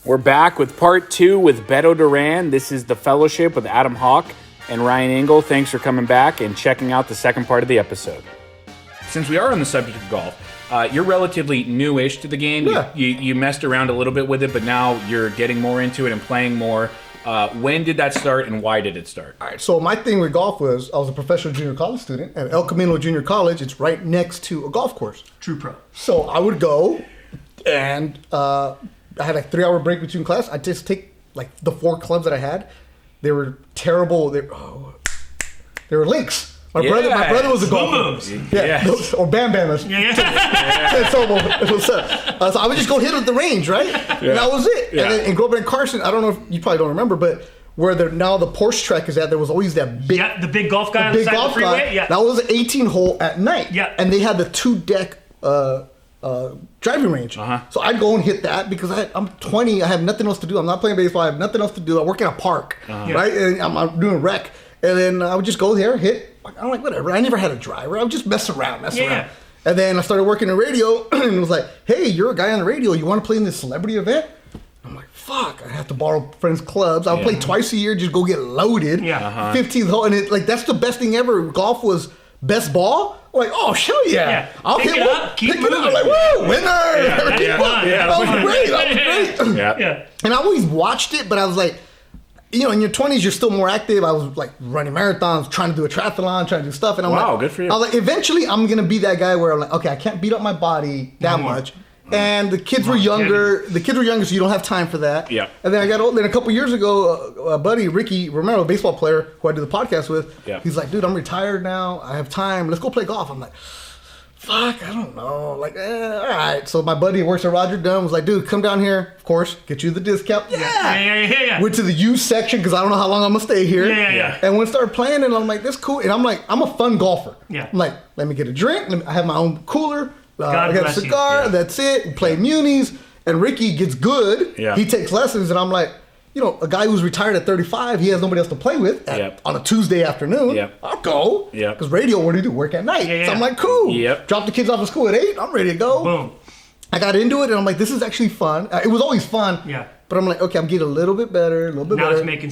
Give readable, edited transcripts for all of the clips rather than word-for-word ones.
We're back with part 2 with Beto Durán. This is The Fellowship with Adam Hawk and Ryan Engel. Thanks for coming back and checking out the second part of the episode. Since we are on the subject of golf, you're relatively newish to the game. Yeah. You messed around a little bit with it, but now you're getting more into it and playing more. When did that start and why did it start? All right, so my thing with golf was I was a professional junior college student at El Camino Junior College. It's right next to a golf course. True pro. So I would go and I had a 3-hour break between class. I'd just take like the 4 clubs that I had. They were terrible. They were links. My brother was a golfer. Yeah. Or Bam Bammers. Yeah. So I would just go hit at the range, right? Yeah. And that was it. Yeah. And then in Grover and Carson, I don't know if you probably don't remember, but where now the Porsche track is at, there was always that big, the big golf guy on the side of the freeway. Yeah. That was an 18-hole at night. Yeah. And they had the 2-deck driving range. Uh-huh. So I'd go and hit that because I'm 20. I have nothing else to do. I'm not playing baseball. I have nothing else to do. I work in a park, right? And I'm doing rec. And then I would just go there, hit. I'm like, whatever. I never had a driver. I would just mess around. And then I started working in radio, and it was like, hey, you're a guy on the radio. You want to play in this celebrity event? I'm like, fuck. I have to borrow friends' clubs. I'll play twice a year, just go get loaded. 15th hole. And that's the best thing ever. Golf was best ball. I'm like, oh, hell yeah. I'll pick hit it one. up, keep Pick it up. moving. I'm like, woo, winner. That's fun. That was great. Yeah. And I always watched it, but I was like, you know, in your 20s, you're still more active. I was like running marathons, trying to do a triathlon, trying to do stuff. And I'm like, good for you. I was like, eventually, I'm going to be that guy where I'm like, okay, I can't beat up my body that much. And the kids were younger. The kids were younger, so you don't have time for that. Yeah. And then I got old. Then a couple years ago, a buddy, Ricky Romero, a baseball player who I do the podcast with, he's like, dude, I'm retired now. I have time. Let's go play golf. I'm like, fuck, I don't know. Like, all right. So my buddy who works at Roger Dunn was like, dude, come down here. Of course, get you the discount. Yeah. Went to the youth section because I don't know how long I'm going to stay here. Yeah. And when I started playing, and I'm like, that's cool. And I'm like, I'm a fun golfer. Yeah. I'm like, let me get a drink. I have my own cooler. I got a bless you. cigar. That's it. We play munis. And Ricky gets good. Yeah. He takes lessons. And I'm like, you know, a guy who's retired at 35, he has nobody else to play with on a Tuesday afternoon. I'll go. Because radio, what do you do? Work at night. So I'm like, cool. Drop the kids off at school at 8. I'm ready to go. Boom. I got into it, and I'm like, this is actually fun. It was always fun. Yeah. But I'm like, okay, I'm getting a little bit better, Now it's making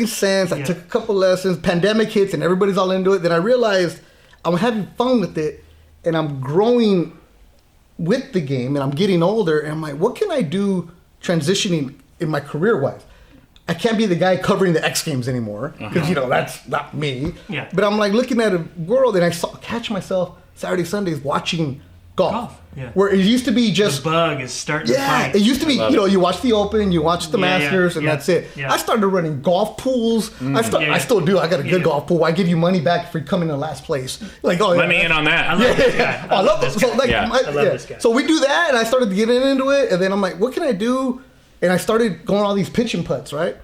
sense. I took a couple lessons. Pandemic hits, and everybody's all into it. Then I realized I'm having fun with it, and I'm growing with the game, and I'm getting older. And I'm like, what can I do transitioning in my career-wise? I can't be the guy covering the X Games anymore because, you know, that's not me. Yeah. But I'm like looking at a world, and I catch myself Saturday, Sundays watching golf. Yeah. Where it used to be just... The bug is starting to fight. It used to be, you know, you watch the Open, you watch the Masters, and that's it. Yeah. I started running golf pools. I still do. I got a good golf pool. I give you money back for coming in last place. Like, oh, Let me in on that. I love this guy. I love this guy. I love this guy. So we do that, and I started getting into it, and then I'm like, what can I do? And I started going all these pitch and putts, right?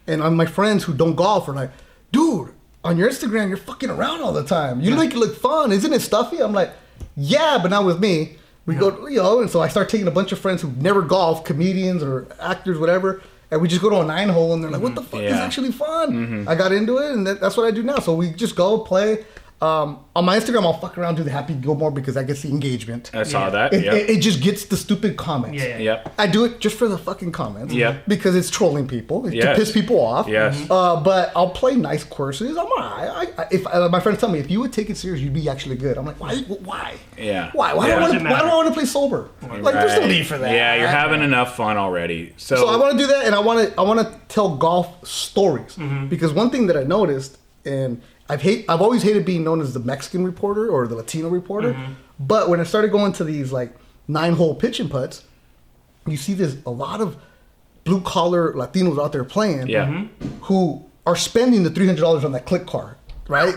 And my friends who don't golf are like, dude, on your Instagram, you're fucking around all the time. You make it look fun. Isn't it stuffy? I'm like, yeah, but not with me. We go, you know, and so I start taking a bunch of friends who've never golfed, comedians or actors, whatever, and we just go to a 9-hole, and they're like, what the fuck? It's actually fun. I got into it, and that's what I do now. So we just go play. On my Instagram, I'll fuck around, do the Happy Gilmore because that gets the engagement. I saw that. It just gets the stupid comments. Yep. I do it just for the fucking comments. Yep. Because it's trolling people. It's to piss people off. Yes. But I'll play nice courses. I'm all right. If my friends tell me, if you would take it serious, you'd be actually good. I'm like, why? Yeah. Why? Why do I want to play sober? Like, there's no need for that. Yeah, you're having enough fun already. So I want to do that, and I want to tell golf stories. Because one thing that I noticed, and I've always hated being known as the Mexican reporter or the Latino reporter. But when I started going to these like 9-hole pitch and putts, you see there's a lot of blue collar Latinos out there playing who are spending the $300 on that click car, right?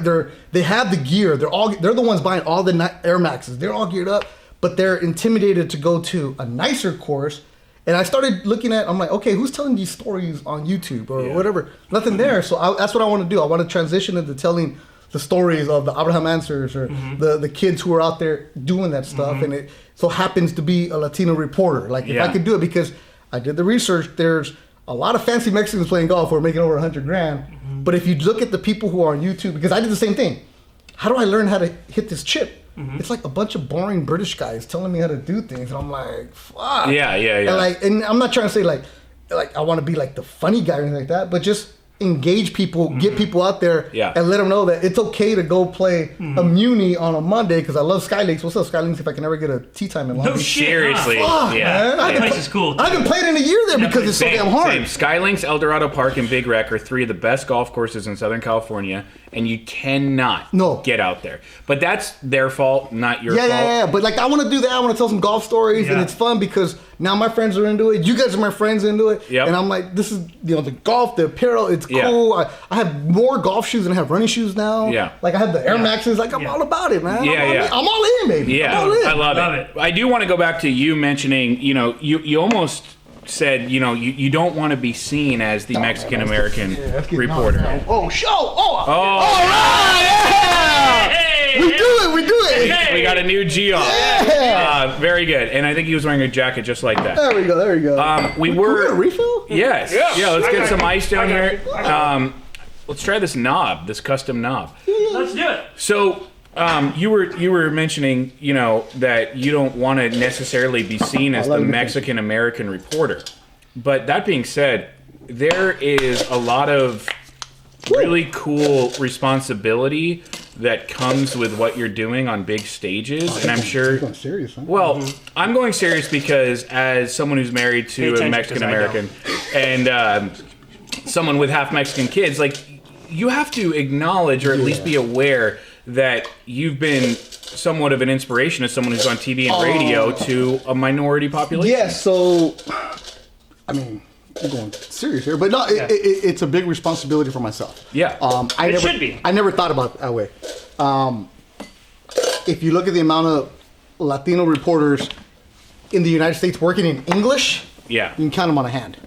They have the gear. They're the ones buying all the Air Maxes. They're all geared up, but they're intimidated to go to a nicer course. And I started looking at, I'm like, okay, who's telling these stories on YouTube or whatever? Nothing there. So that's what I want to do. I want to transition into telling the stories of the Abraham Answers or the kids who are out there doing that stuff. And it so happens to be a Latino reporter. Like, if I could do it, because I did the research, there's a lot of fancy Mexicans playing golf who are making over $100,000. But if you look at the people who are on YouTube, because I did the same thing. How do I learn how to hit this chip? It's like a bunch of boring British guys telling me how to do things, and I'm like, fuck. Yeah. And I'm not trying to say like like I want to be like the funny guy or anything like that, but just engage people, get people out there, and let them know that it's okay to go play a Muni on a Monday because I love Skylinks. What's up, Skylinks? If I can ever get a tea time in Long Beach. Seriously. Fuck, man. That place is cool. I haven't played in a year there because it's so damn hard. Skylinks, Eldorado Park, and Big Rec are 3 of the best golf courses in Southern California, and you cannot get out there. But that's their fault, not your fault. Yeah. But like, I want to do that. I want to tell some golf stories, and it's fun because now my friends are into it. You guys are my friends into it, and I'm like, this is the golf, the apparel. It's cool. I have more golf shoes than I have running shoes now. Yeah, like I have the Air Maxes. Like I'm all about it, man. I'm all in, baby. Yeah, I'm all in. I love it. I do want to go back to you mentioning, you almost said, you don't want to be seen as the Mexican American reporter. Oh, all right, yeah. We do it. Hey. We got a new G-Off. Yeah. Very good. And I think he was wearing a jacket just like that. There we go. We were a refill? Yes. Yeah, let's get some ice down here. Let's try this knob, this custom knob. Let's do it. So, you were mentioning, that you don't want to necessarily be seen as the Mexican American reporter. But that being said, there is a lot of really cool responsibility that comes with what you're doing on big stages, and I'm sure. You're going serious, huh? Well, I'm going serious because as someone who's married to a Mexican American and someone with half Mexican kids, like, you have to acknowledge or at least be aware that you've been somewhat of an inspiration as someone who's on TV and radio to a minority population. Yeah, so, I mean, I'm going serious here, but no, it's a big responsibility for myself. Yeah. It should be. I never thought about it that way. If you look at the amount of Latino reporters in the United States working in English, you can count them on a hand.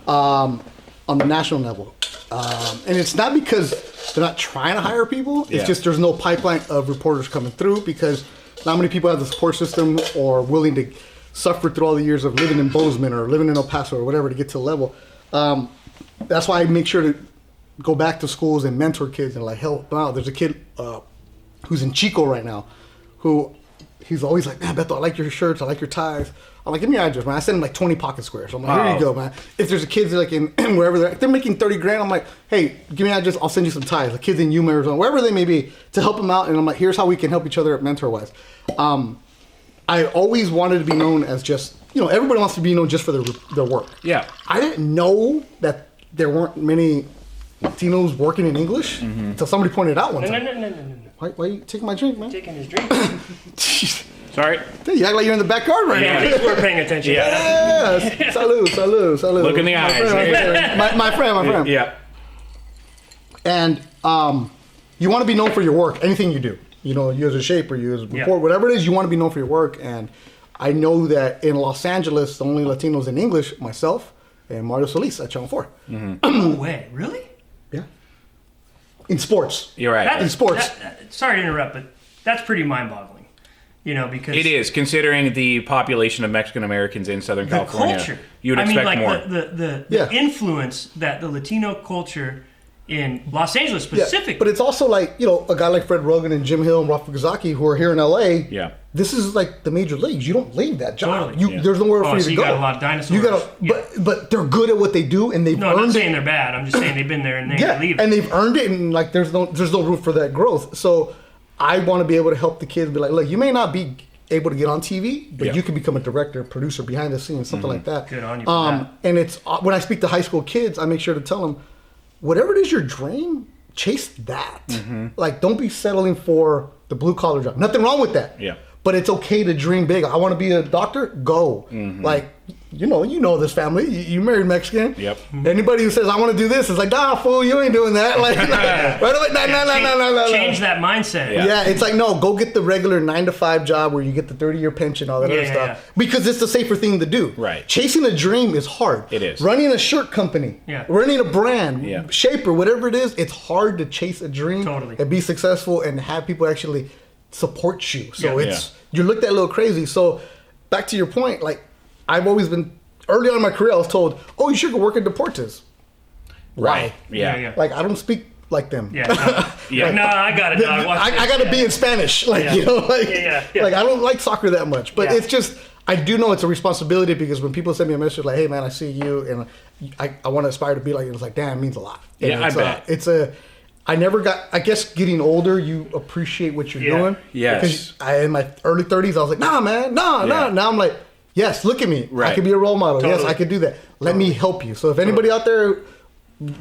On the national level. And it's not because they're not trying to hire people. It's just there's no pipeline of reporters coming through because not many people have the support system or willing to suffer through all the years of living in Bozeman or living in El Paso or whatever to get to the level. That's why I make sure to go back to schools and mentor kids and like help them out. There's a kid who's in Chico right now who he's always like, man, Beto, I like your shirts, I like your ties. I'm like, give me your address, man. I send him like 20 pocket squares. I'm like, here you go, man. If there's a kids like in wherever they're making 30 grand, I'm like, hey, give me your address, I'll send you some ties. The kids in Yuma, Arizona, wherever they may be, to help them out. And I'm like, here's how we can help each other mentor-wise. I always wanted to be known as just, everybody wants to be known just for their work. Yeah. I didn't know that there weren't many Latinos working in English until somebody pointed it out one time. No. Why are you taking my drink, man? Taking his drink. Sorry. You act like you're in the backyard right now. Yeah, we're paying attention. Yes. Salud. Look in the eyes. My friend. Yeah. And you want to be known for your work, anything you do. You as a shaper, you as a reporter, whatever it is, you want to be known for your work. And I know that in Los Angeles, the only Latinos in English, myself and Mario Solis at Channel 4. No way. Really? Yeah. In sports. You're right. In sports. Sorry to interrupt, but that's pretty mind-boggling. Because it is, considering the population of Mexican Americans in Southern California. Culture. You would expect like more. The influence that the Latino culture in Los Angeles specifically. Yeah, but it's also like, a guy like Fred Rogan and Jim Hill and Rafa Gazaki who are here in LA. Yeah. This is like the major leagues. You don't leave that job. Totally. There's nowhere for you to go. You got a lot of dinosaurs. But they're good at what they do and they've earned it. I'm not saying they're bad. I'm just saying they've been there and they leave it. And they've earned it and like there's no room for that growth. So I want to be able to help the kids be like, look, you may not be able to get on TV, but you can become a director, producer, behind the scenes, something like that. Good on you for that. And it's when I speak to high school kids, I make sure to tell them, whatever it is your dream, chase that. Like, don't be settling for the blue collar job. Nothing wrong with that. Yeah. But it's okay to dream big. I want to be a doctor. Go. Like, you know this family. You married Mexican. Yep. Anybody who says I want to do this is like, nah, fool, you ain't doing that. Like, right away, no. Change that mindset. Yeah, it's like, no, go get the regular 9-to-5 job where you get the 30-year pension, all that other stuff. Because it's the safer thing to do. Right. Chasing a dream is hard. It is. Running a shirt company. Yeah. Running a brand. Shaper, whatever it is, it's hard to chase a dream. Totally. And be successful and have people actually support you. So you're looked at a little crazy. So back to your point, like, I've always been, early on in my career, I was told, oh, you should go work at Deportes. Right. Yeah. Like, I don't speak like them. Yeah. No, I got it, dog. I got to be in Spanish. Like, like, like, I don't like soccer that much. But it's just, I do know it's a responsibility because when people send me a message like, "Hey man, I see you and I want to aspire to be like you," it's like, damn, it means a lot. And Yeah, I bet. I never got. I guess getting older, you appreciate what you're doing. Yes. Because in my early 30s, I was like, nah, man, nah. Now I'm like, yes, look at me. Right. I can be a role model. Totally. Yes, I can do that. Let me help you. So if anybody out there,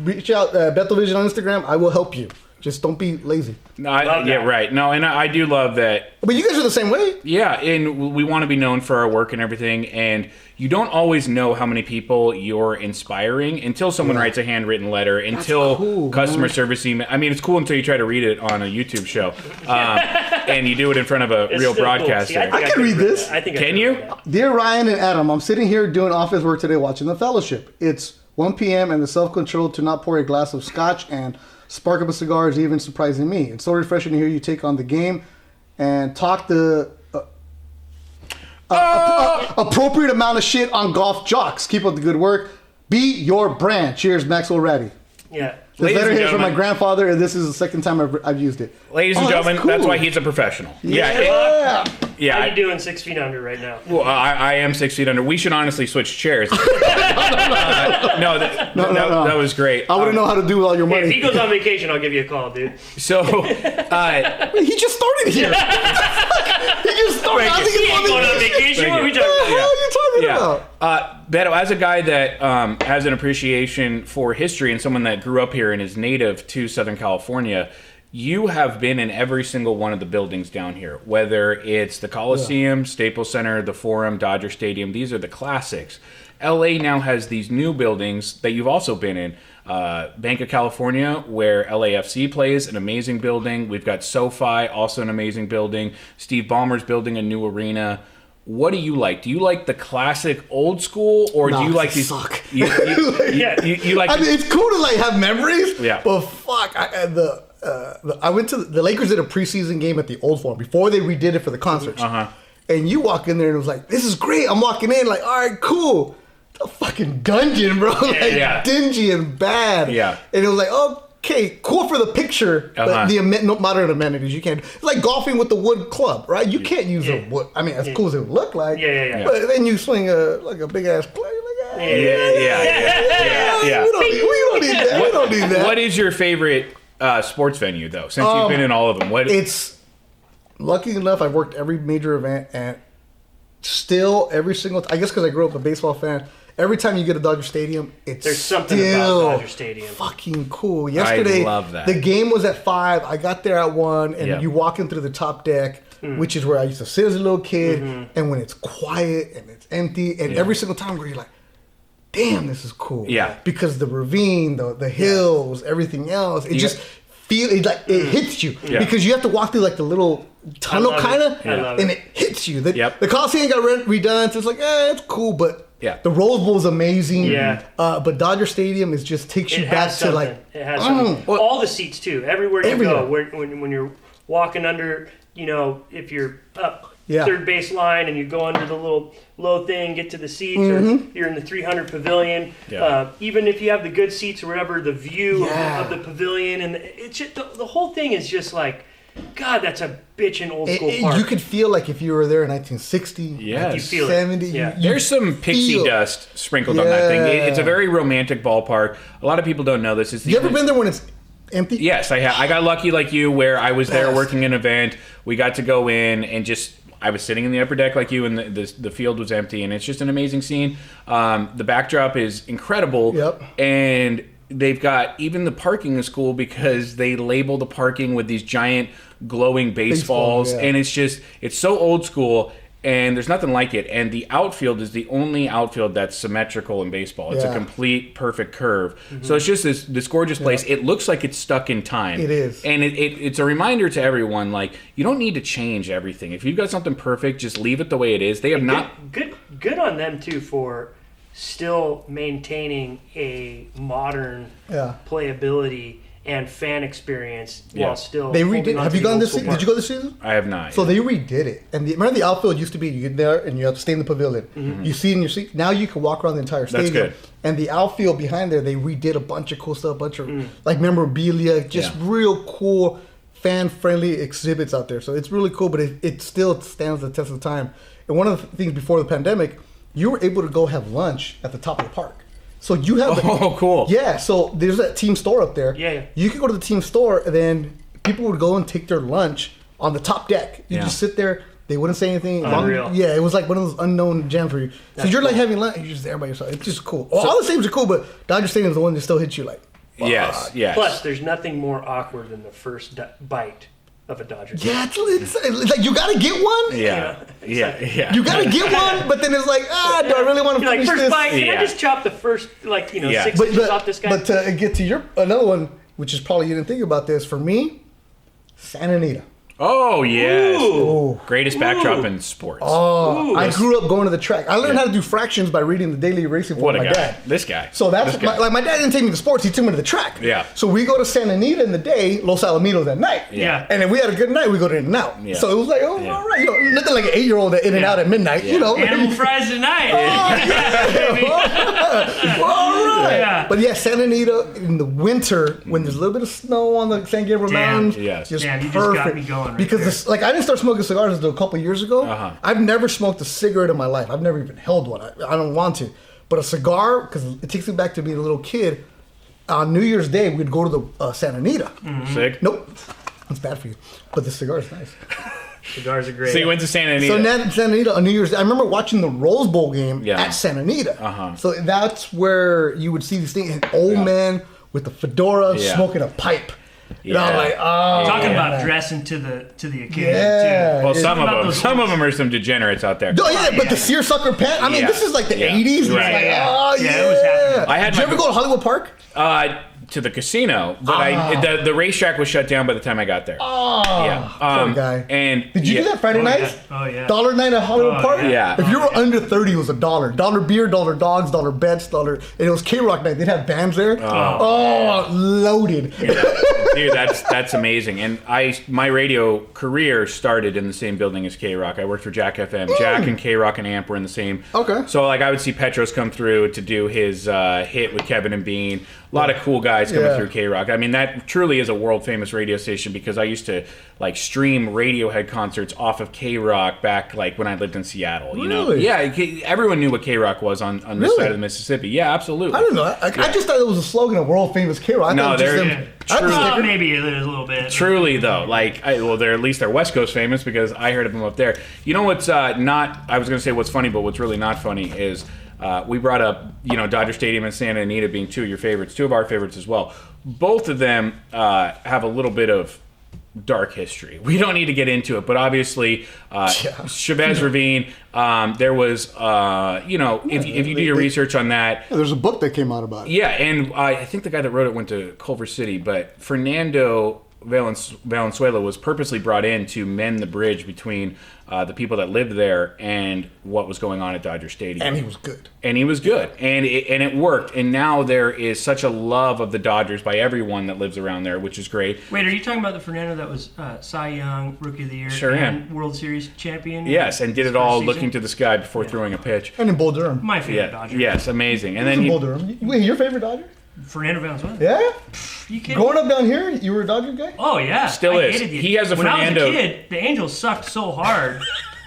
reach out, Beto Vision on Instagram. I will help you. Just don't be lazy. No, right. No, and I do love that. But you guys are the same way. Yeah, and we want to be known for our work and everything, and you don't always know how many people you're inspiring until someone writes a handwritten letter, until customer service email. I mean, it's cool until you try to read it on a YouTube show, and you do it in front of a real broadcaster. Cool. See, I can read this. I think Can you? Dear Ryan and Adam, I'm sitting here doing office work today watching The Fellowship. It's 1 p.m. and the self-control to not pour a glass of scotch and spark up a cigar is even surprising me. It's so refreshing to hear you take on the game and talk the appropriate amount of shit on golf jocks. Keep up the good work. Be your brand. Cheers, Maxwell Ratty. Yeah. This Ladies letter and here is from my gentlemen. grentfather, and this is the second time I've used it. Ladies and gentlemen, cool. that's why he's a professional. Yeah. Yeah. How you doing 6 feet under right now? Well, I am 6 feet under. We should honestly switch chairs. That was great. I wouldn't know how to do all your Hey, if money. he goes on vacation, I'll give you a call, dude. So, He just started here. He just started. Thank I you. think He it's ain't going on vacation. Thank What are we you. talking What the about? hell are you talking about? Beto, as a guy that has an appreciation for history and someone that grew up here and is native to Southern California, you have been in every single one of the buildings down here, whether it's the Coliseum, Staples Center, the Forum, Dodger Stadium. These are the classics. LA now has these new buildings that you've also been in. Bank of California, where LAFC plays, an amazing building. We've got SoFi, also an amazing building. Steve Ballmer's building a new arena. What do you like? Do you like the classic old school, or do you like these? Suck. You like? I mean, it's cool to like have memories. Yeah. But fuck, I went to the Lakers did a preseason game at the Old Forum before they redid it for the concerts. And you walk in there and it was like, this is great. I'm walking in like, all right, cool. It's a fucking dungeon, bro. Like dingy and bad. Yeah. And it was like, okay, cool for the picture, but the modern amenities you can't. It's like golfing with the wood club, right? You can't use a wood. I mean, as cool as it would look like. Yeah. But then you swing like a big ass club. Like, Yeah. We don't need that. We don't need that. What is your favorite sports venue, though? Since you've been in all of them, It's lucky enough I've worked every major event, and still every single I guess because I grew up a baseball fan. Every time you get to Dodger Stadium, There's something still about Dodger Stadium. fucking cool. Yesterday, love that. the game was at 5. I got there at 1, and Yeah. you walk in through the top deck, which is where I used to sit as a little kid. And when it's quiet and it's empty, and every single time where you're like, damn, this is cool. Yeah. Because the ravine, the hills, everything else, it just it hits you because you have to walk through like the little tunnel kind of, and it hits you. The Coliseum got redone, so it's like, it's cool, but the Rose Bowl is amazing. Yeah. But Dodger Stadium just takes you back to like it has something. All the seats too. Everywhere you Everywhere. go, when you're walking under, if you're up Yeah. third base line and you go under the little low thing, get to the seats, or you're in the 300 pavilion. Even if you have the good seats or whatever, the view of the pavilion and it's just, the whole thing is just like, God, that's a bitchin' old school park. you could feel like if you were there in 1960, Yes. You feel it. 70. Yeah. There's some pixie feel- dust sprinkled on that thing. Yeah. It's a very romantic ballpark. A lot of people don't know this. You ever been there when it's empty? Yes, I have. I got lucky like you, where I was there Best. working an event. We got to go in and I was sitting in the upper deck like you, and the field was empty, and it's just an amazing scene. The backdrop is incredible. Yep. And they've got, even the parking is cool because they label the parking with these giant glowing baseballs, yeah. and it's so old school. And there's nothing like it. And the outfield is the only outfield that's symmetrical in baseball. It's a complete perfect curve. So it's just this gorgeous place. It looks like it's stuck in time. It is. And it's a reminder to everyone, like, you don't need to change everything. If you've got something perfect, just leave it the way it is. They have not... Good on them, too, for still maintaining a modern playability and fan experience while still... They redid. holding on Have to you the gone old this? school Did park. you go this season? I have not. So they redid it, and remember the outfield used to be you get there and you have to stay in the pavilion. You see in your seat. Now you can walk around the entire stadium. good. And the outfield behind there, they redid a bunch of cool stuff, like memorabilia, just real cool fan-friendly exhibits out there. So it's really cool, but it still stands the test of time. And one of the things before the pandemic, you were able to go have lunch at the top of the park. So you have cool. Yeah, so there's that team store up there. Yeah. You could go to the team store, and then people would go and take their lunch on the top deck. You just sit there. They wouldn't say anything. Unreal. Yeah, it was like one of those unknown gems for you. So you're like having lunch, and you're just there by yourself. It's just cool. Well, all the stadiums are cool, but Dodger Stadium is the one that still hits you like. Yes. Plus, there's nothing more awkward than the first bite of a Dodger. Yeah, it's like you gotta get one. Yeah. You gotta get one, but then it's like, do I really want to You're like, finish first this? bite, can I just chop the first, 6 inches off this guy? But to get to another one, which is probably you didn't think about this, for me, Santa Anita. Oh, yes. Ooh. Greatest backdrop in sports. Oh, I grew up going to the track. I learned how to do fractions by reading the daily racing What from a my guy. dad. This guy. So that's This guy. like my dad didn't take me to sports. He took me to the track. Yeah. So we go to Santa Anita in the day, Los Alamitos at night. Yeah. And if we had a good night, we go to In-N-Out. Yeah. So it was like, all right, nothing like an 8-year-old at In-N-Out at midnight, Animal fries tonight. All right. Yeah. But yeah, Santa Anita in the winter when there's a little bit of snow on the San Gabriel Mountains, yes. just Damn, you just perfect. got me going right because there. this, like I didn't start smoking cigars until a couple of years ago. I've never smoked a cigarette in my life. I've never even held one. I don't want to. But a cigar, because it takes me back to being a little kid. On New Year's Day, we'd go to the Santa Anita. Sick. Nope, that's bad for you. But the cigar is nice. Cigars are great. So you went to Santa Anita. So now Santa Anita on New Year's Day, I remember watching the Rose Bowl game at Santa Anita. So that's where you would see these things. An old man with a fedora smoking a pipe. And I was like, Talking about dressing to the occasion Yeah. too. Well, some about of those them are some degenerates out there. Oh yeah, but the seersucker pant. I mean, this is like the '80s. It's Right. like, Yeah. oh Yeah, yeah. it was happening. I had Did you my ever go to Hollywood Park? to the casino, but the racetrack was shut down by the time I got there. Oh, yeah. poor guy. And Did you do that Friday nights? Oh yeah. Dollar night at Hollywood Park? yeah. If you were under 30, it was $1. Dollar beer, dollar dogs, dollar bets, dollar. And it was K-Rock night. They'd have bands there. Loaded. Yeah. Dude, that's amazing. And my radio career started in the same building as K-Rock. I worked for Jack FM. Jack and K-Rock and Amp were in the same. Okay. So like I would see Petros come through to do his hit with Kevin and Bean. A lot of cool guys coming through K-Rock. I mean, that truly is a world famous radio station because I used to like stream Radiohead concerts off of K-Rock back like when I lived in Seattle. You know? Really? Yeah, everyone knew what K-Rock was on this side of the Mississippi. Yeah, absolutely. I didn't know that. I just thought it was a slogan of world famous K-Rock. No, Maybe a little bit. Truly, though, they're at least they're West Coast famous because I heard of them up there. You know what's not? I was going to say what's funny, but what's really not funny is we brought up Dodger Stadium and Santa Anita being two of your favorites, two of our favorites as well. Both of them have a little bit of dark history. We don't need to get into it, but obviously, Chavez Ravine. There was, if you do your research on that, there's a book that came out about it. Yeah, and I think the guy that wrote it went to Culver City, but Fernando Valenzuela was purposely brought in to mend the bridge between the people that lived there and what was going on at Dodger Stadium. And he was good. And it worked. And now there is such a love of the Dodgers by everyone that lives around there, which is great. Wait, are you talking about the Fernando that was Cy Young, Rookie of the Year, Sure and World Series champion? Yes, and did it all looking to the sky before throwing a pitch. And in Bull Durham. My favorite Dodger. Yes, amazing. And He's then in Bull Durham. Wait, your favorite Dodger? Fernando Valenzuela. Yeah? You kidding? Growing up down here, you were a Dodger guy? Oh yeah, Still I is. hated the- He has a when Fernando- I was a kid, the Angels sucked so hard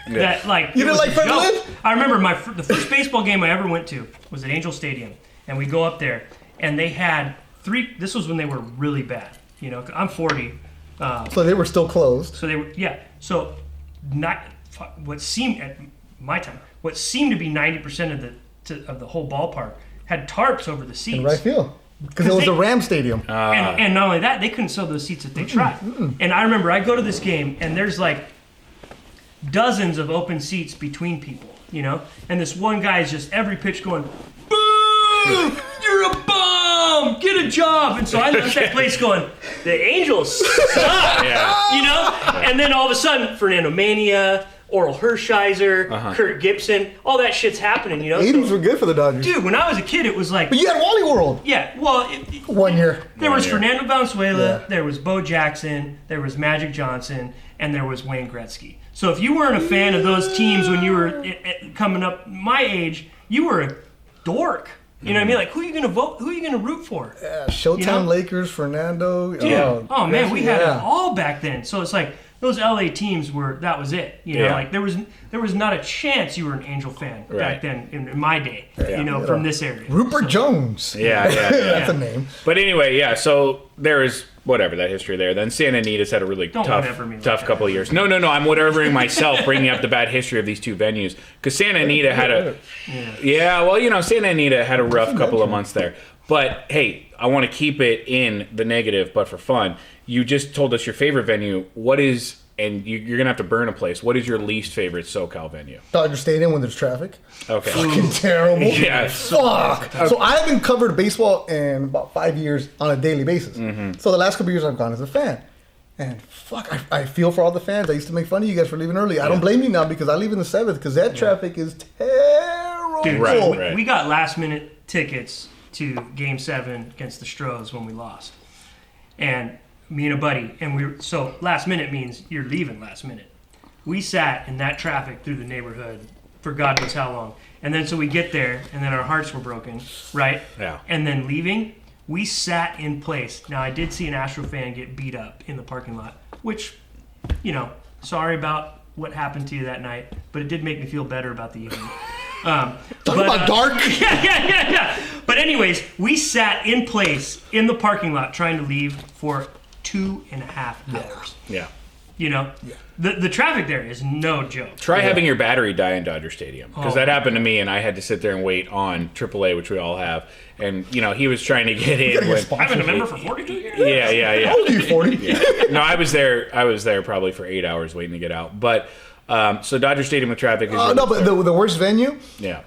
that You didn't like Fred Fred Lynn? I remember the first baseball game I ever went to was at Angel Stadium, and we go up there, and they had three. This was when they were really bad. I'm 40, So they were still closed. so they were So not what seemed at my time, what seemed to be 90% of the whole ballpark had tarps over the seats. In right field. Because it was a Ram Stadium. And not only that, they couldn't sell those seats if they tried. And I remember I go to this game, and there's like dozens of open seats between people, And this one guy is just every pitch going, "Boo! You're a bum! Get a job!" And so I left that place going, "The Angels suck," And then all of a sudden, Fernando Mania, Oral Hershiser, Kurt Gibson, all that shit's happening, 80s were good for the Dodgers. Dude, when I was a kid, it was like, But you had Wally World. yeah, well, 1 year. there was Fernando Valenzuela, Yeah. there was Bo Jackson, there was Magic Johnson, and there was Wayne Gretzky. So if you weren't a fan of those teams when you were coming up my age, you were a dork. You know what I mean? Like, who are you going to vote? Who are you going to root for? Yeah, Showtime Lakers, Fernando. Yeah. Oh man, we had it all back then. So it's like those LA teams that was it. You know, like there was not a chance you were an Angel fan back then in my day. You know, from this area. Rupert Jones. Yeah. That's a name. But anyway, so there is that history there. Then Santa Anita's had a really tough couple of years. No, I'm whatevering myself, bringing up the bad history of these two venues. Because Santa Anita had Santa Anita had a rough couple of months there. But hey, I want to keep it in the negative, but for fun. You just told us your favorite venue. What is, and you're going to have to burn a place. What is your least favorite SoCal venue? Dodger Stadium when there's traffic. Okay. Fucking terrible. Yeah. Fuck. So I haven't covered baseball in about 5 years on a daily basis. Mm-hmm. So the last couple of years I've gone as a fan. And fuck, I feel for all the fans. I used to make fun of you guys for leaving early. I don't blame you now because I leave in the 7th because that traffic is terrible. Dude, right. We got last minute tickets to Game 7 against the Stros when we lost. And me and a buddy, so last minute means you're leaving last minute. We sat in that traffic through the neighborhood for God knows how long. And then so we get there, and then our hearts were broken, right? Yeah. And then leaving, we sat in place. Now, I did see an Astro fan get beat up in the parking lot, which, sorry about what happened to you that night, but it did make me feel better about the evening. Talk about dark. Yeah. But anyways, we sat in place in the parking lot trying to leave for 2.5 hours. Yeah. The traffic there is no joke. Try having your battery die in Dodger Stadium because that happened to me, and I had to sit there and wait on AAA, which we all have. And he was trying to get in. I've been a member for 42 years. Yeah. How old are you, 40? Yeah. No, I was there probably for 8 hours waiting to get out. But so Dodger Stadium with traffic is. No, but the worst venue. Yeah.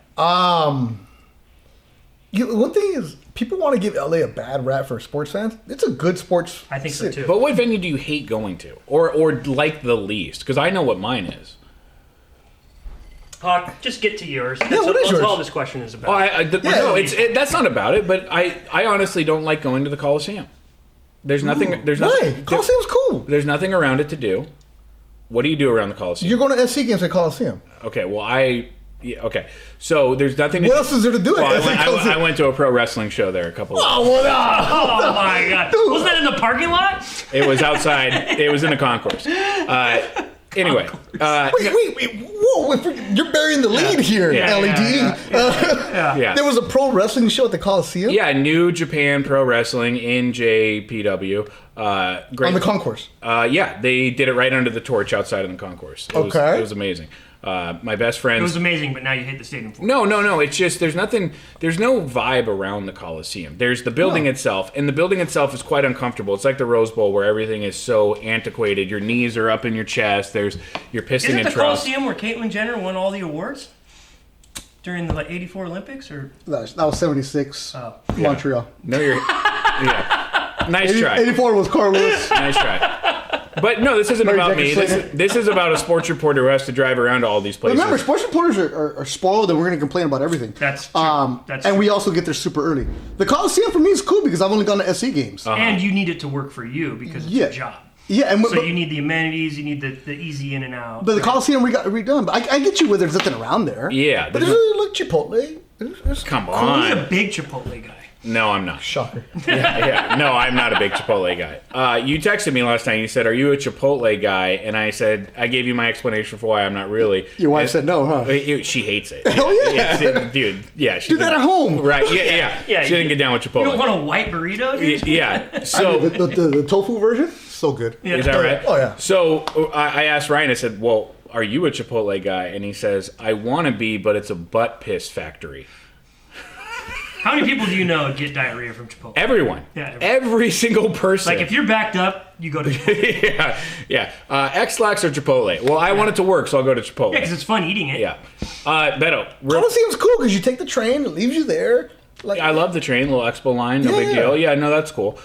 One thing is, people want to give LA a bad rap for sports fans. It's a good sports. I think so too. But what venue do you hate going to, or like the least? Because I know what mine is. Hawk, just get to yours. What is yours? That's all this question is about. That's not about it. But I honestly don't like going to the Coliseum. There's nothing. There's nothing. Coliseum's cool. There's nothing around it to do. What do you do around the Coliseum? You're going to SC games at Coliseum. Okay. Well, okay. So there's nothing. What else is there to do? I went to a pro wrestling show there a couple of. Oh my god! Dude. Was that in the parking lot? It was outside. It was in the concourse. Anyway. Wait. Whoa, you're burying the lead here, LED. Yeah. There was a pro wrestling show at the Coliseum? Yeah, New Japan Pro Wrestling in JPW. Great. On the concourse? Yeah, they did it right under the torch outside of the concourse. It was amazing. My best friend. It was amazing, but now you hate the stadium for it. No. It's just there's no vibe around the Coliseum. There's the building itself, and the building itself is quite uncomfortable. It's like the Rose Bowl where everything is so antiquated. Your knees are up in your chest. You're pissing Isn't in the troughs. Coliseum where Caitlyn Jenner won all the awards during the '84 Olympics, or That was 76. Montreal. No, yeah. Nice try. 84 was Carl Lewis. Nice try. But no, this isn't about me. This is about a sports reporter who has to drive around to all these places. Remember, sports reporters are spoiled, and we're going to complain about everything. That's true. And we also get there super early. The Coliseum for me is cool because I've only gone to SC games. And you need it to work for you because it's your job. Yeah, so you need the amenities, you need the easy in and out. But the Coliseum we got redone. But I get you where there's nothing around there. Yeah. But there's like Chipotle. Come on. You're a big Chipotle guy. No, I'm not. Shocker. Yeah. No, I'm not a big Chipotle guy. You texted me last night. You said, "Are you a Chipotle guy?" And I said, I gave you my explanation for why I'm not really. Your wife said no, huh? She hates it. Hell yeah, dude. Yeah, do that at home. Right? Yeah. She didn't get down with Chipotle. You don't want a white burrito, dude? Yeah. So the tofu version, so good. Yeah. Is that right? Oh yeah. So I asked Ryan. I said, "Well, are you a Chipotle guy?" And he says, "I want to be, but it's a butt piss factory." How many people do you know get diarrhea from Chipotle? Everyone. Yeah, every single person. Like if you're backed up, you go to Chipotle. Yeah. X-Lax or Chipotle? Well, I want it to work, so I'll go to Chipotle. Yeah, because it's fun eating it. Yeah. Beto. Coliseum's cool because you take the train, it leaves you there. Like, I love the train, little Expo line, no big deal. Yeah, no, that's cool.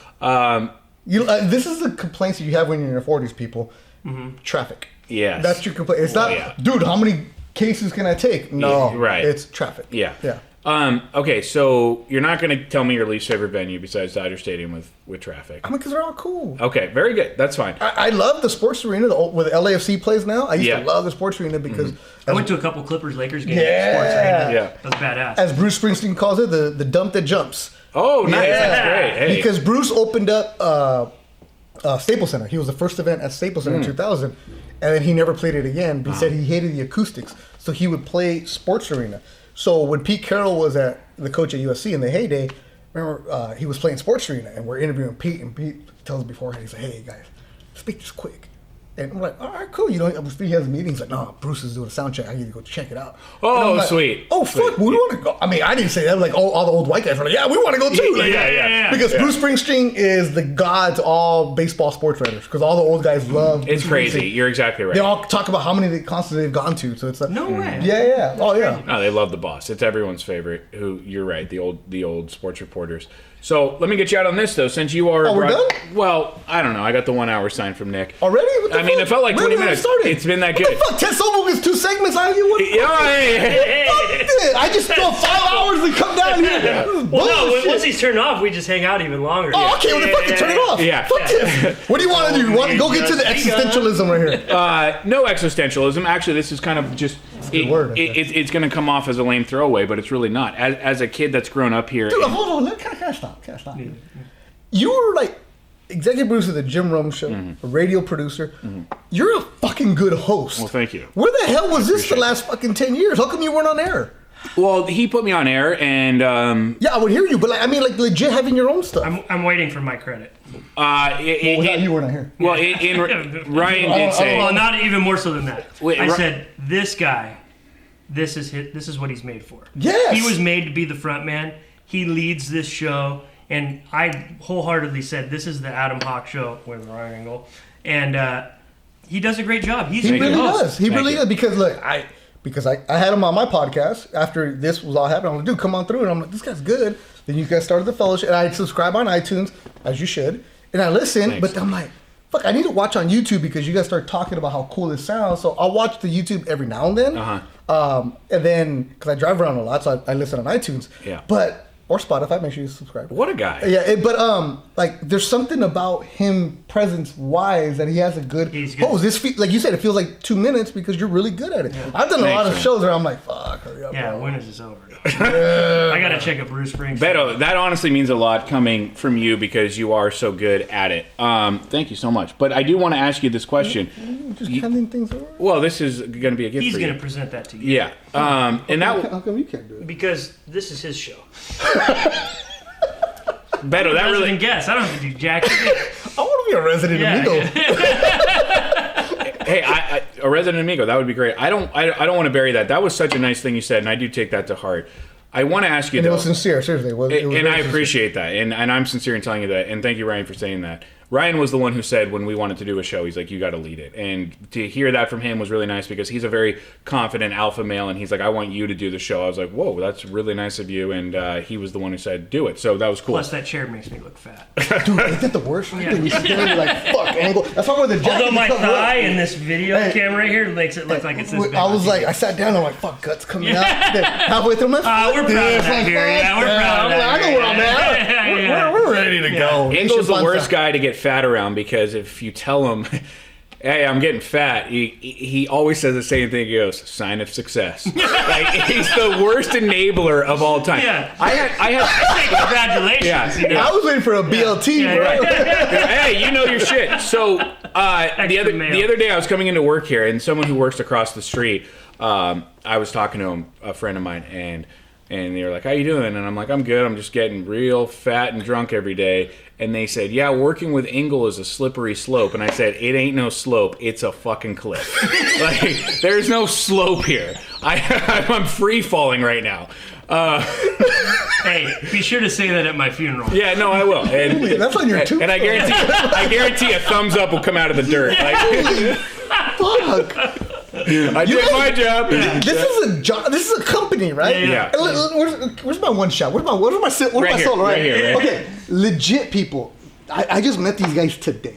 This is the complaints that you have when you're in your 40s, people. Mm-hmm. Traffic. Yes. That's your complaint. It's not, dude, how many cases can I take? No. Right. It's traffic. Yeah. Okay, so you're not going to tell me your least favorite venue besides Dodger Stadium with traffic. I mean, because they're all cool. Okay, very good. That's fine. I love the sports arena where the LAFC plays now. I used to love the sports arena because I went to a couple Clippers-Lakers games. Sports arena. Yeah. That was badass. As Bruce Springsteen calls it, the dump that jumps. Oh, nice. That's great. Hey. Because Bruce opened up Staples Center. He was the first event at Staples Center in 2000, and then he never played it again. But he said he hated the acoustics, so he would play sports arena. So when Pete Carroll was the coach at USC in the heyday, remember he was playing sports arena, and we're interviewing Pete, and Pete tells us beforehand, he's like, "Hey guys, speak this quick." And I'm like, all right, cool. You know, he has meetings. Like, no, Bruce is doing a sound check. I need to go check it out. Oh, like, sweet. Oh, fuck, we want to go. I mean, I didn't say that. Like, all the old white guys were like, yeah, we want to go too. Like, Yeah. Because Bruce Springsteen is the god to all baseball sports writers. Because all the old guys love It's Bruce crazy. Springsteen. You're exactly right. They all talk about how many concerts they've gone to. So it's like, No way. Yeah. Oh, yeah. No, they love the boss. It's everyone's favorite. Who you're right, the old sports reporters. So let me get you out on this though, since you are. Oh, we're done? Well, I don't know. I got the 1 hour sign from Nick. Already? What the I mean, fuck? it felt like When 20 did it minutes. start? It's been that What good. the fuck? Ted Sobel gets 2 segments out of you? What the fuck? Yeah, hey. Fuck this. I just spent 5 hours to come down here. This is Well, no, bullshit. once he's turned off, we just hang out even longer. Oh, okay, well then fucking turn it off. Yeah. Fuck this. What do you want to do? You want to go get to the existentialism right here? No existentialism. Actually, this is kind of just. good word, I guess. It's going to come off as a lame throwaway, but it's really not. As a kid that's grown up here. Dude, hold on. Can I stop? You were like executive producer of the Jim Rome Show, a radio producer. You're a fucking good host. Well, thank you. Where the hell was this the last fucking 10 years? How come you weren't on air? Well, he put me on air, and Yeah, I would hear you, but like, I mean, like legit having your own stuff. I'm waiting for my credit. You weren't on here. Well, Ryan did say. Well, not even more so than that. Wait, I said, this guy, this is what he's made for. Yes. He was made to be the front man. He leads this show. And I wholeheartedly said, this is the Adam Hawk Show with Ryan Engel. And he does a great job. He really does. He Thank really you. does. Because look, I had him on my podcast after this was all happening. I'm like, dude, come on through. And I'm like, this guy's good. Then you guys started the fellowship. And I subscribe on iTunes, as you should. And I listen, Thanks. but I'm like, fuck, I need to watch on YouTube because you guys start talking about how cool it sounds. So I'll watch the YouTube every now and then. And then, because I drive around a lot, so I listen on iTunes. Yeah. Or Spotify, make sure you subscribe. What a guy. Yeah, but like there's something about him presence-wise that he has a good. He's good. Oh, like you said, it feels like 2 minutes because you're really good at it. I've done a lot of Thanks, shows where I'm like, fuck, hurry up. Yeah, bro. when is this over? I got to check up Bruce Springsteen. Beto, that honestly means a lot coming from you because you are so good at it. Thank you so much. But I do want to ask you this question. Just handing things over. Well, this is going to be a gift He's for you. going to present that to you. Yeah. And that How come you can't do it? Because this is his show. Beto, that really. Guess. I don't have to do jack shit. I want to be a resident amigo. Hey, a resident amigo, that would be great. I don't want to bury that. That was such a nice thing you said, and I do take that to heart. I want to ask you And it though, was sincere, seriously. It was and very I sincere. appreciate that, and I'm sincere in telling you that, and thank you, Ryan, for saying that. Ryan was the one who said when we wanted to do a show, he's like, you got to lead it. And to hear that from him was really nice because he's a very confident alpha male, and he's like, I want you to do the show. I was like, whoa, that's really nice of you. And he was the one who said, do it. So that was cool. Plus, that chair makes me look fat. Dude, ain't that the worst? Yeah. You sit there and you're like, fuck, angle. That's why with the jacket. Although my becomes thigh worse. in this video Hey. camera right here makes it look like it's this big. I was like, I sat down, I'm like, fuck, guts coming out. Then halfway through my we're proud of that, Gary. Yeah, we're proud of that. I know where I'm at. Yeah. We're ready to go. Engel's the worst guy to get fat around because if you tell him, hey, I'm getting fat, he always says the same thing. He goes, sign of success. Like, he's the worst enabler of all time. Yeah. I had Congratulations. Yeah. You know? I was waiting for a BLT, Yeah, bro. right. Hey, you know your shit. So the other day I was coming into work here, and someone who works across the street, I was talking to him, a friend of mine, and they were like, how you doing? And I'm like, I'm good. I'm just getting real fat and drunk every day. And they said, yeah, working with Engel is a slippery slope. And I said, it ain't no slope. It's a fucking cliff. Like, there's no slope here. I'm free falling right now. Hey, be sure to say that at my funeral. Yeah, no, I will. And, That's on your tooth. and I guarantee a thumbs up will come out of the dirt. Like, Fuck. I did my job. This is a job. This is a company, right? Yeah. Where's my one shot? Where's my solo? Right here. Okay, legit people. I just met these guys today.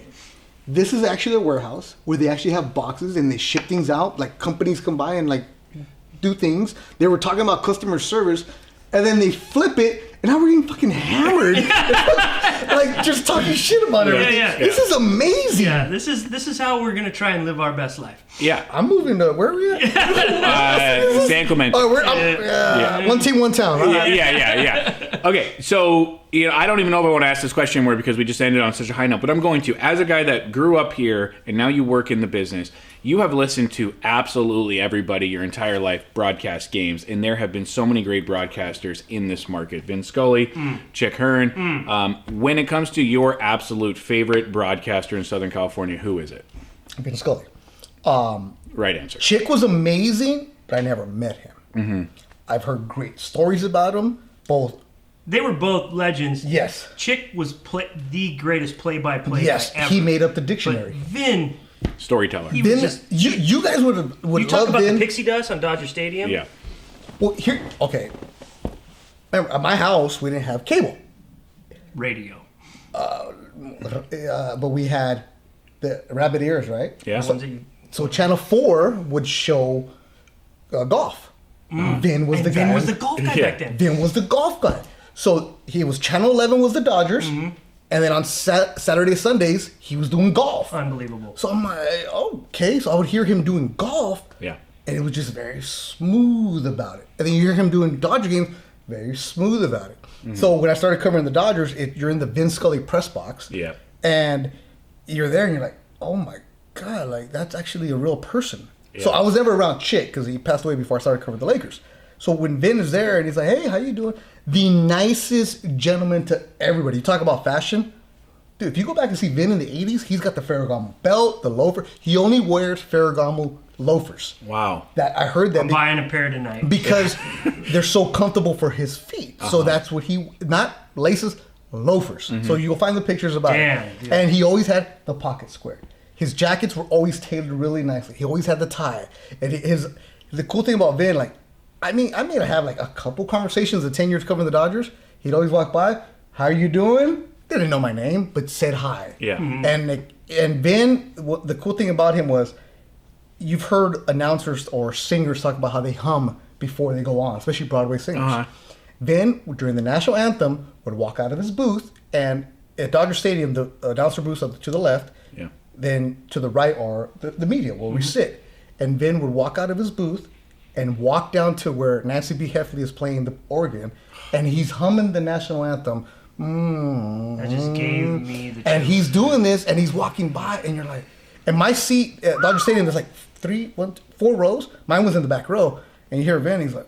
This is actually a warehouse where they actually have boxes and they ship things out. Like companies come by and like do things. They were talking about customer service, and then they flip it, and now we're getting fucking hammered, like just talking shit about it. Yeah. This is amazing. Yeah, this is how we're gonna try and live our best life. Yeah. I'm moving to where are we at? San Clemente. Oh, one team, one town. All right. Yeah. Okay, so I don't even know if I want to ask this question anymore because we just ended on such a high note, but I'm going to. As a guy that grew up here and now you work in the business, you have listened to absolutely everybody your entire life broadcast games, and there have been so many great broadcasters in this market. Vin Scully, Chick Hearn. When it comes to your absolute favorite broadcaster in Southern California, who is it? Vin Scully. Right answer. Chick was amazing, but I never met him. Mm-hmm. I've heard great stories about him. They were both legends. Yes. Chick was the greatest play-by-play Yes, guy ever. he made up the But dictionary. Vin, Storyteller. he was Vin, just... you guys would You talk love about Vin. the pixie dust on Dodger Stadium? Yeah. Well, okay. Remember, at my house, we didn't have cable. Radio. But we had the rabbit ears, right? Yeah. The ones that you- So Channel 4 would show golf. Vin was and the guy. Vin was the golf guy Yeah. back then. Vin was the golf guy. So he was Channel 11 was the Dodgers, and then on Saturday, Sundays, he was doing golf. Unbelievable. So I'm like, okay. So I would hear him doing golf, Yeah. and it was just very smooth about it. And then you hear him doing Dodger games, very smooth about it. So when I started covering the Dodgers, you're in the Vin Scully press box, Yeah. and you're there, and you're like, oh my God, like that's actually a real person. Yeah. So I was never around Chick because he passed away before I started covering the Lakers. So when Vin is there and he's like, hey, how you doing? The nicest gentleman to everybody. You talk about fashion. Dude, if you go back and see Vin in the 80s, he's got the Ferragamo belt, the loafer. He only wears Ferragamo loafers. Wow. That I heard that I'm buying a pair tonight. because they're so comfortable for his feet. So that's what not laces, loafers. So you'll find the pictures about Damn, it. dude. And he always had the pocket square. His jackets were always tailored really nicely. He always had the tie. And the cool thing about Vin, like, I may have like a couple conversations in 10 years covering the Dodgers. He'd always walk by, how are you doing? They didn't know my name, but said hi. Yeah. And Vin, the cool thing about him was, you've heard announcers or singers talk about how they hum before they go on, especially Broadway singers. Vin, during the national anthem, would walk out of his booth, and at Dodger Stadium, the announcer booths are to the left, then to the right are the media, where we sit. And Vin would walk out of his booth and walk down to where Nancy B. Heffley is playing the organ, and he's humming the national anthem. That just gave me the And chills. he's doing this, and he's walking by, and you're like, and my seat at Dodger Stadium, there's like 4 rows. Mine was in the back row, and you hear Vin, he's like,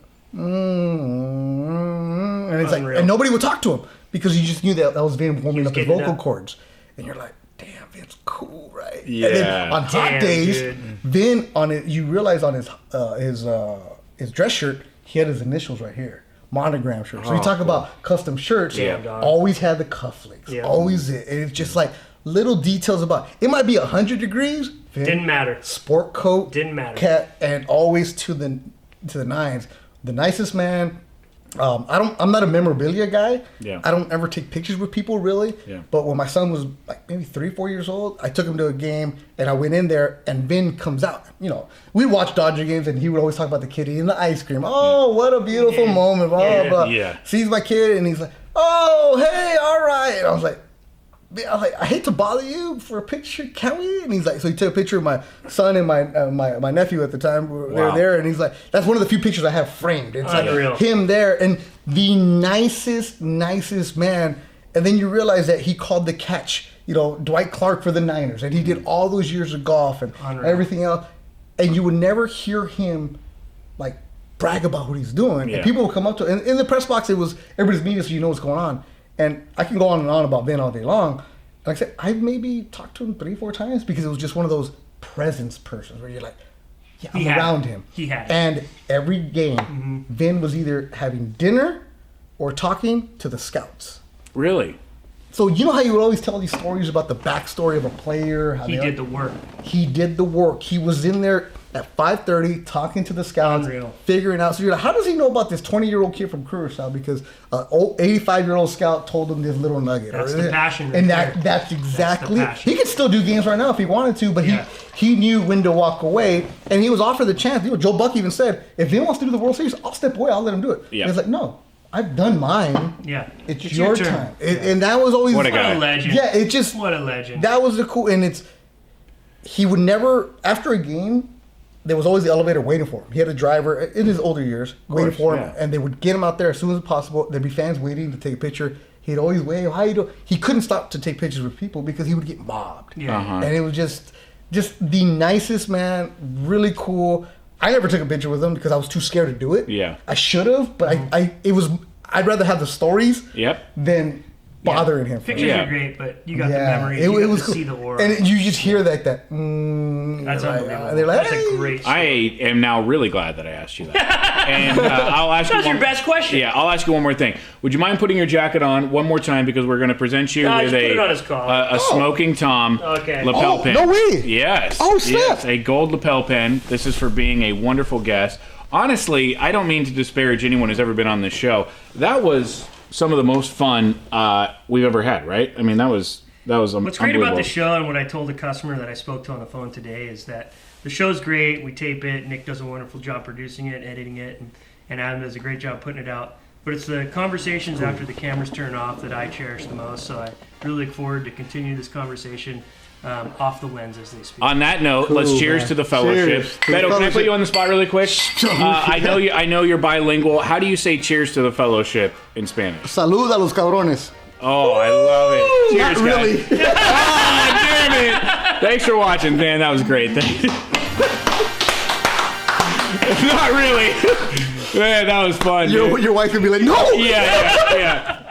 and it's Unreal. like, and nobody would talk to him because you just knew that was Vin warming was up his getting vocal up. cords, and you're like, damn, Vin's cool, right? Yeah. And then on hot Damn, days, dude. Vin on it, you realize on his dress shirt, he had his initials right here. Monogram shirt. So you talk about custom shirts. Yeah, dog. Always had the cufflinks. Yeah. Always it. And it's just like little details about. It might be 100 degrees. Vin, Didn't matter. Sport coat. Didn't matter. Cat, and always to the nines. The nicest man. I'm not a memorabilia guy. Yeah. I don't ever take pictures with people really. Yeah. But when my son was like maybe 3-4 years old, I took him to a game and I went in there and Vin comes out. You know, we watch Dodger games and he would always talk about the kid eating the ice cream. Oh, what a beautiful moment. Blah, Yeah. blah, blah. Yeah. Sees my kid and he's like, oh, hey, all right. And I was like, I hate to bother you for a picture. Can we? And he's like, so he took a picture of my son and my nephew at the time. They were Wow. there, and he's like, that's one of the few pictures I have framed. It's Unreal. like him there, and the nicest man. And then you realize that he called the catch, Dwight Clark for the Niners, and he did all those years of golf and Unreal. everything else. And you would never hear him like brag about what he's doing. Yeah. And people would come up to him. In the press box, it was everybody's meeting, so you know what's going on. And I can go on and on about Vin all day long. Like I said, I've maybe talked to him 3-4 times because it was just one of those presence persons where you're like, yeah, I'm He had around it. him. He had it. And every game, Vin was either having dinner or talking to the scouts. Really? So you know how you would always tell these stories about the backstory of a player? How He they- did the work. He did the work. He was in there at 5:30 talking to the scouts, Unreal. figuring out. So you're like, how does he know about this 20-year-old kid from Curacao? Because an old 85-year-old scout told him this little nugget. That's the passion right and there. that's exactly. passion. He could still do games right now if he wanted to, but Yeah. he knew when to walk away, and he was offered the chance. Joe Buck even said, if Vin wants to do the World Series, I'll step away. I'll let him do it. Yeah. And he's like, no, I've done mine. Yeah. It's your time. And that was always... What a guy. What a legend. Yeah, it just... What a legend. That was the cool... And he would never... After a game, there was always the elevator waiting for him. He had a driver in his older years waiting for him. And they would get him out there as soon as possible. There'd be fans waiting to take a picture. He'd always wave, how you doing? He couldn't stop to take pictures with people because he would get mobbed. Yeah. And it was just the nicest man, really cool. I never took a picture with him because I was too scared to do it. Yeah. I should have, but I'd rather have the stories than bothering him. Pictures are great, but you got the memories. It you was got to cool. see the aura. And you just hear that. That's unbelievable. They're like, That's a great story. I am now really glad that I asked you that. And I'll ask you. That was your best question. Yeah, I'll ask you one more thing. Would you mind putting your jacket on one more time because we're going to present you with just put it on his collar. a Smoking Tom lapel pin. No way! Yes. Oh, snap! Yes, a gold lapel pin. This is for being a wonderful guest. Honestly, I don't mean to disparage anyone who's ever been on this show. That was some of the most fun we've ever had, right? I mean, that was What's great about the show, and what I told the customer that I spoke to on the phone today, is that the show's great. We tape it. Nick does a wonderful job producing it, editing it, and Adam does a great job putting it out. But it's the conversations after the cameras turn off that I cherish the most. So I really look forward to continue this conversation off the lens, as they speak. On that note, let's cheers to the fellowship. Beto, can I put you on the spot really quick? I know you're bilingual. How do you say cheers to the fellowship in Spanish? Salud a los cabrones. Oh, I love it. Cheers, Not really. guys. Oh, damn it. Thanks for watching, man. That was great. Not really. Man, that was fun. Your wife would be like, no! Yeah.